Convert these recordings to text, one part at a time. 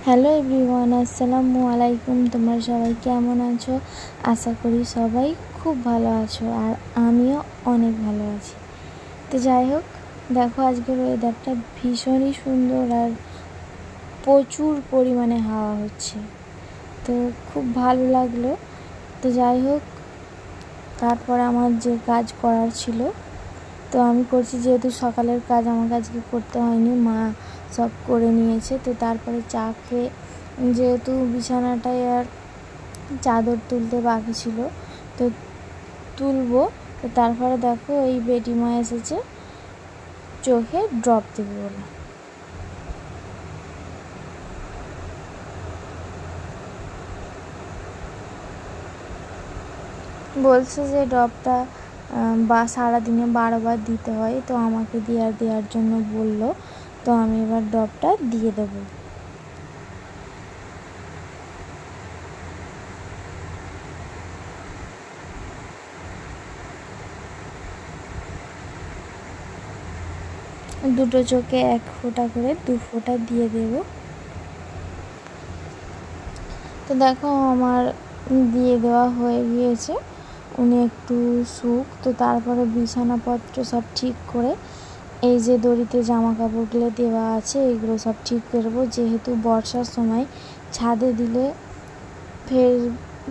Hello everyone, আসসালামু আলাইকুম। তোমরা সবাই কেমন আছো? আশা করি সবাই খুব ভালো আছো, আর আমিও অনেক ভালো আছি। তো যাই হোক, দেখো আজকের ওয়েদারটা ভীষণই সুন্দর আর প্রচুর পরিমাণে হাওয়া হচ্ছে, তো খুব ভালো লাগলো। তো যাই হোক, তারপর আমার যে কাজ করার ছিল তো আমি করছি, যেহেতু সকালের কাজ আমাকে আজকে করতে হয়নি, মা সব করে নিয়েছে। তো তারপরে চা খেয়ে, যেহেতু বিছানাটায় আর চাদর তুলতে বাকি ছিল তো তুলবো। তো তারপরে দেখো এই বেটিমা এসেছে চোখে ড্রপ দেবে বলে। বলছে যে ড্রপটা সারাদিনে 12 বার দিতে হয়, তো আমাকে দেওয়ার জন্য বলল। তো আমি এবার ড্রপটা দিয়ে দেবো। দুটো চোখে 1 ফোঁটা করে 2 ফোঁটা দিয়ে দেব। তো দেখো আমার দিয়ে দেওয়া হয়ে গিয়েছে। উনি একটু শুক, তো তারপরে বিছানাপত্র সব ঠিক করে এই যে দড়িতে জামা কাপড়গুলো দেওয়া আছে এগুলো সব ঠিক করবো। যেহেতু বর্ষার সময় ছাদে দিলে ফের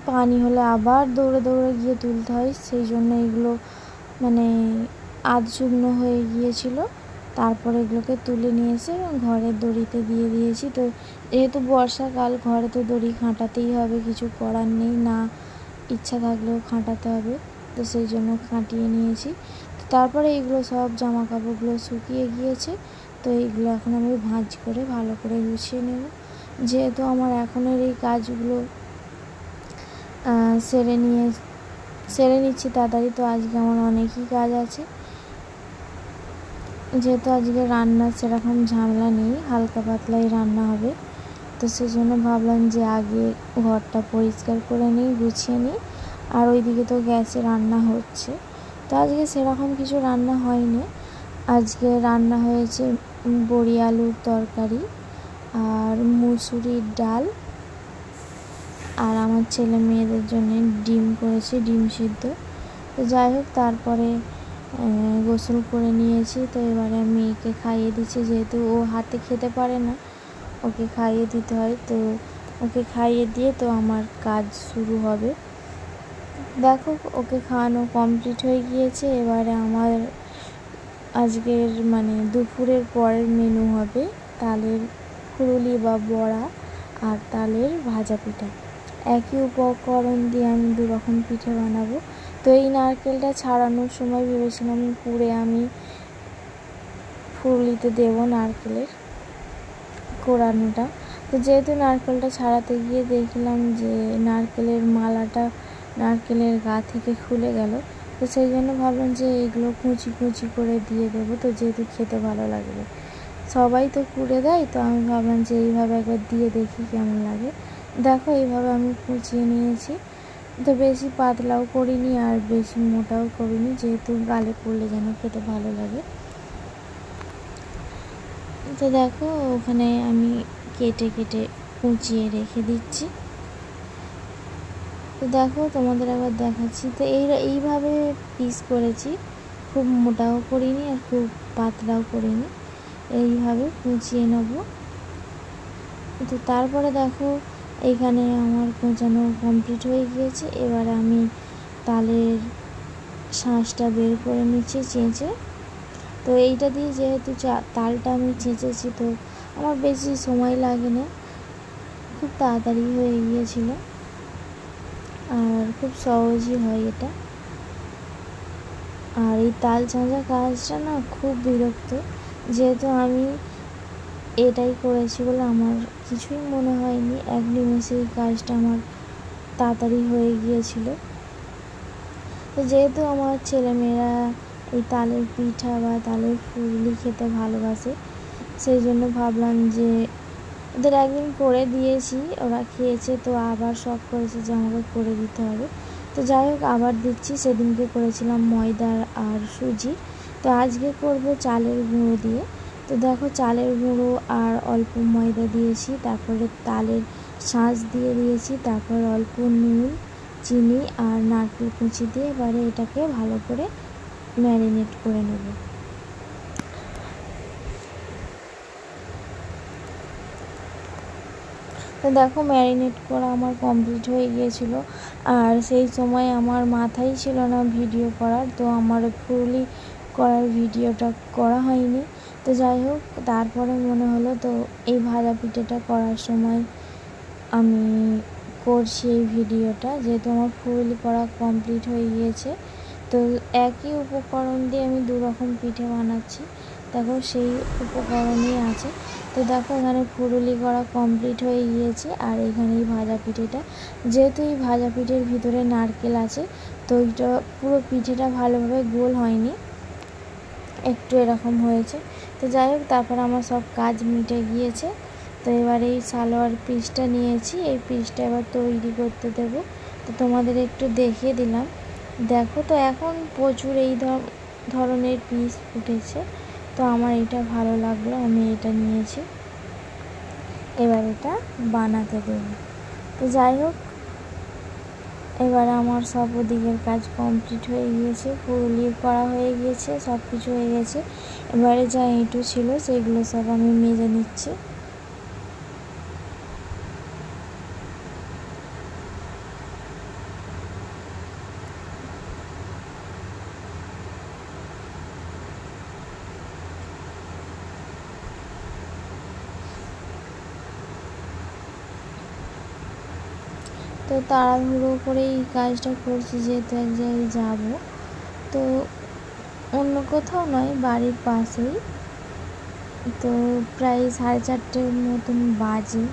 পানি হলে আবার দৌড়ে দৌড়ে গিয়ে তুলতে হয়, সেই জন্য এগুলো মানে আধ শুকনো হয়ে গিয়েছিল। তারপরে এগুলোকে তুলে নিয়ে এসে ঘরের দড়িতে দিয়ে দিয়েছি। তো যেহেতু বর্ষাকাল, ঘরে তো দড়ি খাঁটাতেই হবে, কিছু করার নেই, না ইচ্ছা থাকলেও খাঁটাতে হবে, তো সেই জন্য খাঁটিয়ে নিয়েছি। তো তারপরে এইগুলো সব জামা কাপড়গুলো শুকিয়ে গিয়েছে, তো এইগুলো এখন আমি ভাঁজ করে ভালো করে গুছিয়ে নেব। যেহেতু আমার এখনের এই কাজগুলো সেরে নিচ্ছি তাড়াতাড়ি, তো আজকে আমার অনেকই কাজ আছে। যেহেতু আজকে রান্নার সেরকম ঝামেলা নেই, হালকা পাতলাই রান্না হবে, তো সেই জন্য ভাবলাম যে আগে ঘরটা পরিষ্কার করে নিই, গুছিয়ে নিই। আর ওইদিকে তো গ্যাসে রান্না হচ্ছে, তো আজকে সেরকম কিছু রান্না হয়নি। আজকে রান্না হয়েছে বড়ি আলুর তরকারি আর মুসুরির ডাল, আর আমার ছেলে মেয়েদের জন্য ডিম করেছি, ডিম সিদ্ধ। তো যাই হোক, তারপরে গোসল করে নিয়েছি। তো এবারে মেয়েকে খাইয়ে দিচ্ছি, যেহেতু ও হাতে খেতে পারে না, ওকে খাইয়ে দিতে হয়। তো ওকে খাইয়ে দিয়ে তো আমার কাজ শুরু হবে। দেখো ওকে খাওয়ানো কমপ্লিট হয়ে গিয়েছে। এবারে আমার আজকের দুপুরের পরের মেনু হবে তালের ফুলুরি বা বড়া আর তালের ভাজা পিঠা। একই উপকরণ দিয়ে আমি 2 রকম পিঠে বানাবো। তো এই নারকেলটা ছাড়ানোর সময় ভেবেছিলাম পুরে আমি ফুলুরিতে দেবো নারকেলের কোড়ানোটা। তো যেহেতু নারকেলটা ছাড়াতে গিয়ে দেখলাম যে নারকেলের মালাটা নারকেলের গা থেকে খুলে গেল, তো সেই জন্য ভাবলাম যে এগুলো কুচি কুচি করে দিয়ে দেবো। তো যেহেতু খেতে ভালো লাগবে, সবাই তো কুড়ে দেয়, তো আমি ভাবলাম যে এইভাবে একবার দিয়ে দেখি কেমন লাগে। দেখো এইভাবে আমি কুচিয়ে নিয়েছি। তো বেশি পাতলাও করিনি আর বেশি মোটাও করিনি, যেহেতু গালে পড়লে যেন খেতে ভালো লাগে। তো দেখো ওখানে আমি কেটে কেটে কুচিয়ে রেখে দিচ্ছি। তো দেখো তোমাদের আবার দেখাচ্ছি। তো এইভাবে পিস করেছি, খুব মোটাও করিনি আর খুব পাতলাও করিনি, এইভাবে কুচিয়ে নেব। তো তারপরে দেখো এইখানে আমার কুচানো কমপ্লিট হয়ে গিয়েছে। এবার আমি তালের শাঁসটা বের করে নিচ্ছি চেঁচে। তো এইটা দিয়ে যেহেতু তালটা আমি চেঁচেছি, তো আমার বেশি সময় লাগে না, খুব তাড়াতাড়ি হয়ে গিয়েছিল আর খুব সহজই হয় এটা। আর এই তাল চাঁচা কাজটা না খুব বিরক্ত, যেহেতু আমি এটাই করেছি বলে আমার কিছুই মনে হয়নি, এক নিমেষে এই কাজটা আমার তাড়াতাড়ি হয়ে গিয়েছিল। তো যেহেতু আমার ছেলেমেয়েরা এই তালের পিঠা বা তালের ফুলুরি খেতে ভালোবাসে, সেই জন্য ভাবলাম যে ওদের একদিন করে দিয়েছি, ওরা খেয়েছে, তো আবার শখ করেছে যে আমাকে করে দিতে হবে। তো যাই হোক, আবার দিচ্ছি। সেদিনকে করেছিলাম ময়দা আর সুজি, তো আজকে করব চালের গুঁড়ো দিয়ে। তো দেখো চালের গুঁড়ো আর অল্প ময়দা দিয়েছি, তারপরে তালের শাঁস দিয়ে দিয়েছি, তারপর অল্প নুন, চিনি আর নারকেল কুচি দিয়ে এবারে এটাকে ভালো করে ম্যারিনেট করে নেব। তো দেখো ম্যারিনেট করা আমার কমপ্লিট হয়ে গিয়েছিল, আর সেই সময় আমার মাথায় ছিল না ভিডিও করার, তো আমার ফুললি করার ভিডিওটা করা হয়নি। তো যাই হোক, তারপরে মনে হলো তো এই ভাজা পিঠেটা করার সময় আমি করছি এই ভিডিওটা, যেহেতু আমার ফুললি করা কমপ্লিট হয়ে গিয়েছে। তো একই উপকরণ দিয়ে আমি 2 রকম পিঠে বানাচ্ছি, দেখো সেই উপকরণই আছে। তো দেখো এখানে ফুলুলি করা কমপ্লিট হয়ে গিয়েছে, আর এখানে এই ভাজা পিঠেটা, যেহেতু এই ভাজা পিঠের ভিতরে নারকেল আছে, তো এইটা পুরো পিঠেটা ভালোভাবে গোল হয়নি, একটু এরকম হয়েছে। তো যাই হোক, তারপর আমার সব কাজ মিটে গিয়েছে। তো এবার এই সালোয়ার পিসটা নিয়েছি, এই পিসটা এবার তৈরি করতে দেব। তো তোমাদের একটু দেখিয়ে দিলাম, দেখো। তো এখন প্রচুর এই ধরনের পিস উঠেছে, তো আমার এটা ভালো লাগলো, আমি এটা নিয়েছি, এবার এটা বানাতে দেব। তো যাই হোক, এবার আমার সব ওদিকের কাজ কমপ্লিট হয়ে গিয়েছে, পুরুলি করা হয়ে গিয়েছে, সব কিছু হয়ে গেছে। এবারে যা এঁটো ছিল সেগুলো সব আমি মেজে নিচ্ছি। তো তাড়াহুড়ো করে এই কাজটা করছি, যেহেতু এক জায়গায় যাবো, তো অন্য কোথাও নয়, বাড়ির পাশেই। তো প্রায় 4:30 মতন বাজে।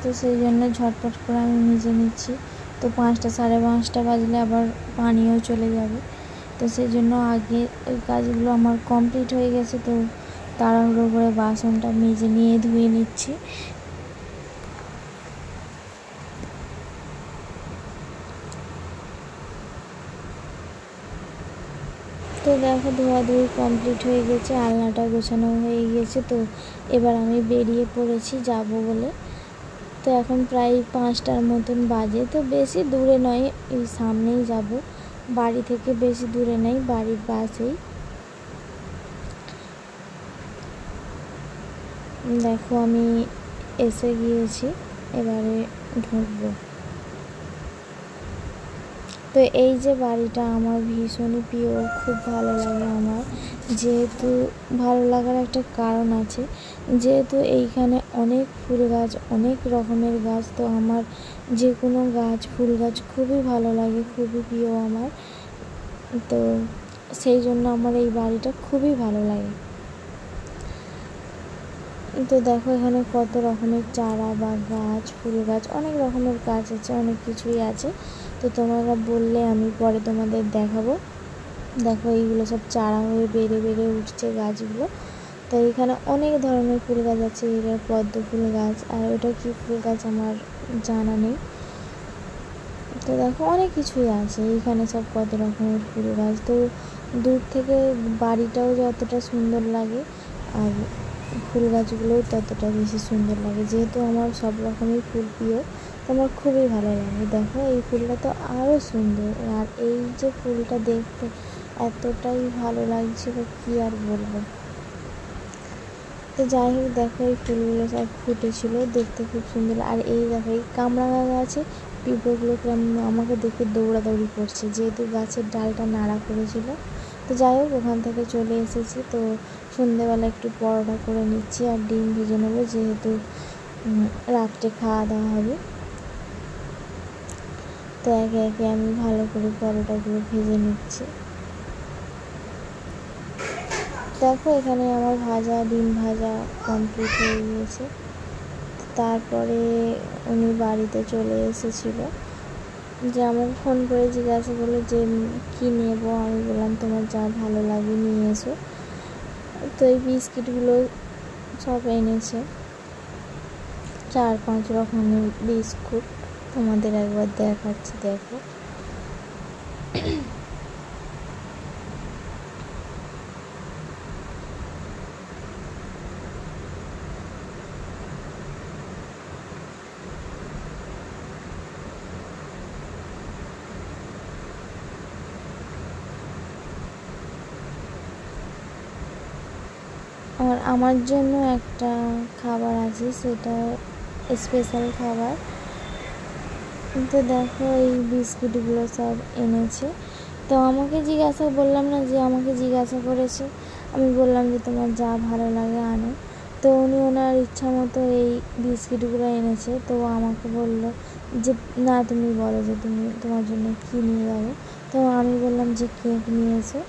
তো সেই জন্য ঝটপট করে আমি মেজে নিচ্ছি। তো 5টা 5:30 বাজলে আবার পানিও চলে যাবে, তো সেই জন্য আগে ওই কাজগুলো আমার কমপ্লিট হয়ে গেছে। তো তাড়াহুড়ো করে বাসনটা মেজে নিয়ে ধুয়ে নিচ্ছি। তো দেখো ধোয়াধুয়ি কমপ্লিট হয়ে গেছে, আলনাটা গোছানো হয়ে গিয়েছে। তো এবার আমি বেরিয়ে পড়েছি যাব বলে। তো এখন প্রায় 5টার মতন বাজে। তো বেশি দূরে নয়, এই সামনেই যাব, বাড়ি থেকে বেশি দূরে নেই, বাড়ির পাশেই। দেখো আমি এসে গিয়েছি, এবারে ঢুকবো। তো এই যে বাড়িটা আমার ভীষণই প্রিয়, খুব ভালো লাগে আমার। যেহেতু ভালো লাগার একটা কারণ আছে, যেহেতু এইখানে অনেক ফুল গাছ, অনেক রকমের গাছ, তো আমার যে কোনো গাছ, ফুল গাছ খুবই ভালো লাগে, খুবই প্রিয় আমার। তো সেই জন্য আমার এই বাড়িটা খুবই ভালো লাগে। তো দেখো এখানে কত রকমের চারা বা গাছ, ফুল গাছ, অনেক রকমের গাছ আছে, অনেক কিছুই আছে। তো তোমরা বললে আমি পরে তোমাদের দেখাবো। দেখো এইগুলো সব চারা হয়ে বেড়ে বেড়ে উঠছে গাছগুলো। তো এখানে অনেক ধরনের ফুল গাছ আছে, এটা পদ্ম ফুল গাছ, আর ওটা কি ফুল গাছ আমার জানা নেই। তো দেখো অনেক কিছুই আছে এইখানে, সব কত রকমের ফুল গাছ। তো দূর থেকে বাড়িটাও যতটা সুন্দর লাগে, আর ফুল গাছগুলোও ততটা বেশি সুন্দর লাগে। যেহেতু আমার সব রকমের ফুল প্রিয়, তো আমার খুবই ভালো লাগে। দেখো এই ফুলটা তো আরও সুন্দর, আর এই যে ফুলটা দেখতে এতটাই ভালো লাগছিল, কি আর বলবো। তো যাই হোক, দেখো এই ফুলগুলো সব ফুটেছিল, দেখতে খুব সুন্দর। আর এই দেখো এই কামরাঙা গাছে পিঁপড়েগুলোকে আমাকে দেখে দৌড়াদৌড়ি করছে, যেহেতু গাছের ডালটা নাড়া করেছিল। তো যাই হোক, ওখান থেকে চলে এসেছি। তো সন্ধেবেলা একটু পরোটা করে নিচ্ছি আর ডিম ভেজে নেবো, যেহেতু রাত্রে খাওয়া দাওয়া হবে। তো একে একে আমি ভালো করে পরোটাগুলো ভেজে নিচ্ছি। দেখো এখানে আমার ভাজা, ডিম ভাজা কমপ্লিট হয়ে গিয়েছে। তারপরে উনি বাড়িতে চলে এসেছিলো, যে আমাকে ফোন করে জিজ্ঞাসা করলো যে কী নেবো। আমি বললাম তোমার যা ভালো লাগে নিয়ে এসো। তো এই বিস্কিটগুলো সব এনেছে, 4-5 রকমের বিস্কুট, তোমাদের একবার দেখাচ্ছি, দেখো। আমার জন্য একটা খাবার আছে, সেটা স্পেশাল খাবার। তো দেখো এই বিস্কুটগুলো সব এনেছে। তো আমাকে জিজ্ঞাসা, বললাম না যে আমাকে জিজ্ঞাসা করেছে, আমি বললাম যে তোমার যা ভালো লাগে আনো। তো উনি ওনার ইচ্ছা মতো এই বিস্কিটগুলো এনেছে। তো আমাকে বললো যে না তুমি বলো যে তোমার জন্য কী নিয়ে যাবো। তো আমি বললাম যে কেক নিয়ে এসো।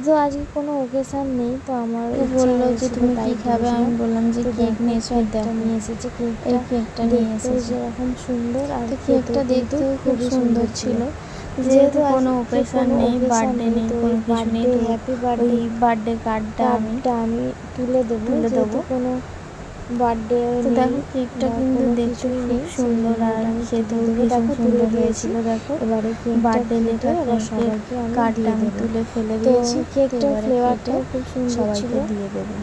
তো আজকে কোনো ওকেশান নেই, তো আমার বললো যে তুমি কী খাবে। আমি বললাম যে কেক নিয়ে এসো, নিয়ে এসেছে এই কেকটা নিয়ে এসেছে। যেরকম সুন্দর, আর কেকটা দেখতেও খুব সুন্দর ছিল। যেহেতু কোনো ওকেশান নেই, বার্থডে নেই, কোনো কিছু নেই, তো হ্যাপি বার্থডে ওই বার্থডে কার্ডটা আমি তুলে দেবো কোনো বার্থডে। তো দেখো কেকটা কিন্তু দেখতে খুব সুন্দর আর খেতেও ভীষণ সুন্দর হয়েছিল। দেখো এবারে বার্থডে লেখা সবাইকে কার্ডটা আমি তুলে ফেলে দিয়েছি। কেকটার ফ্লেভারটাও খুব সুন্দর ছিল, দিয়ে দেবো।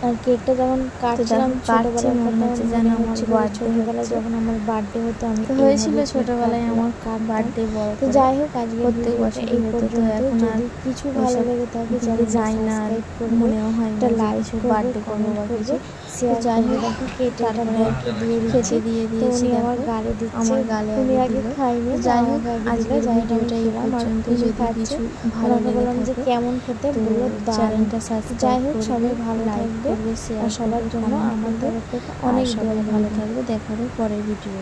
আর কেকটা যখন কাটছিলাম ছোটোবেলায় মনে হচ্ছে যেন আমার ছোটোবেলায় যখন আমার বার্থডে হতো, আমি হয়েছিল ছোটোবেলায় আমার বার্থডে বড়। তো যাই হোক, আজকে প্রত্যেক বছর এই পর্যন্ত। এখন আর কিছু ভালো লেগে থাকে যাই না, মনেও হয় একটা লাইক বার্থডে করবো বা কিছু। যাই হোক, দেখো কেকটা খেতে দিয়ে দিয়েছি। আমার গালে দিচ্ছে, আমার গালে উনি আগে খাইনি। যাই হোক, আজকে ভিডিওটা এই পর্যন্ত। যদি কিছু ভালো লেগে থাকে কেমন খেতে বললো, চ্যানেলটা সাবস্ক্রাইব। যাই হোক, সবাই ভালো থাকবে আর সবার জন্য আমার তরফ থেকে অনেক ভালো থাকবে। দেখা হবে পরের ভিডিও।